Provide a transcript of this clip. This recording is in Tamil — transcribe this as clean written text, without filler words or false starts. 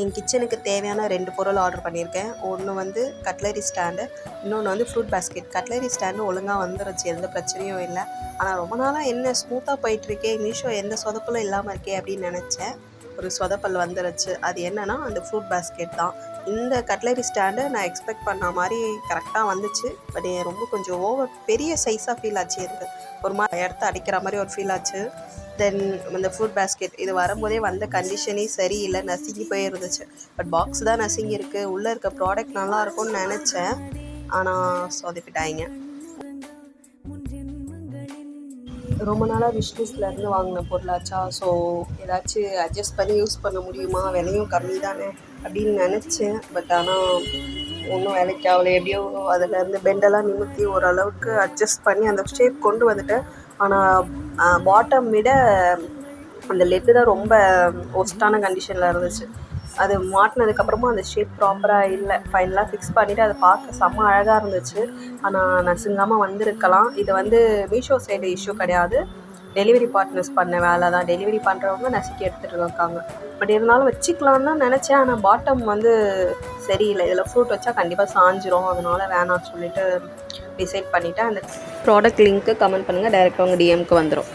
என் கிச்சனுக்கு தேவையான 2 பொருள் ஆர்டர் பண்ணியிருக்கேன். ஒன்று வந்து கட்லரி ஸ்டாண்டு, இன்னொன்று வந்து ஃப்ரூட் பேஸ்கெட். கட்லரி ஸ்டாண்டு ஒழுங்காக வந்துருச்சு, எந்த பிரச்சனையும் இல்லை. ஆனால் ரொம்ப நாளாக என்ன ஸ்மூத்தாக போயிட்டுருக்கே, மீஷோ எந்த சொதப்பலும் இல்லாமல் இருக்கே அப்படின்னு நினச்சேன். ஒரு சொதப்பல் வந்துருச்சு. அது என்னென்னா அந்த ஃப்ரூட் பேஸ்கெட் தான். இந்த கட்லரி ஸ்டாண்டு நான் எக்ஸ்பெக்ட் பண்ண மாதிரி கரெக்டாக வந்துச்சு. பட் ரொம்ப கொஞ்சம் ஓவர் பெரிய சைஸாக ஃபீல் ஆச்சு எனக்கு. ஒரு மாதிரி இடத்த அடிக்கிற மாதிரி ஒரு ஃபீல் ஆச்சு. தென் இந்த ஃப்ரூட் பேஸ்கெட் இது வரும்போதே வந்த கண்டிஷனே சரியில்லை, நசுங்கி போய் இருந்துச்சு. பட் பாக்ஸ் தான் நசுங்கி இருக்குது. உள்ளே இருக்க ப்ராடக்ட் நல்லா இருக்கும்னு நினச்சேன், ஆனால் சொதப்பிட்டாங்க. ரொம்ப நாளாக விஷ்லிஸ்ட்லேருந்து வாங்கின பொருளாச்சா, ஸோ ஏதாச்சும் அட்ஜஸ்ட் பண்ணி யூஸ் பண்ண முடியுமா, விலையும் கம்மி தானே அப்படின்னு நினச்சேன். பட் ஆனால் ஒன்றும் வேலைக்கு ஆகலை. எப்படியோ அதிலேருந்து பெண்டெல்லாம் நிமித்தி ஓரளவுக்கு அட்ஜஸ்ட் பண்ணி அந்த ஷேப் கொண்டு வந்துட்டேன். ஆனால் பாட்டம் விட அந்த லெட்டு தான் ரொம்ப ஒஸ்ட்டான கண்டிஷனில் இருந்துச்சு. அது மாட்டினதுக்கப்புறமா அந்த ஷேப் ப்ராப்பராக இல்லை. ஃபைனலாக ஃபிக்ஸ் பண்ணிவிட்டு அதை பார்க்க செம்ம அழகாக இருந்துச்சு. ஆனால் நசுங்காமல் வந்திருக்கலாம். இது வந்து மீஷோ சைடு இஷ்யூ கிடையாது, டெலிவரி பார்ட்னர்ஸ் பண்ண வேலை தான். டெலிவரி பண்ணுறவங்க நசுக்கி எடுத்துகிட்டு இருக்காங்க. பட் இருந்தாலும் வச்சுக்கலான்னு தான் நினச்சேன். ஆனால் பாட்டம் வந்து சரியில்லை. இதில் ஃப்ரூட் வச்சா கண்டிப்பாக சாஞ்சிரும், அதனால் வேணாம்னு சொல்லிவிட்டு டிசைட் பண்ணிவிட்டேன். அந்த ப்ராடக்ட் லிங்க்கு கமெண்ட் பண்ணுங்கள், டைரெக்டாக உங்கள் டிஎம்க்கு வந்துடும்.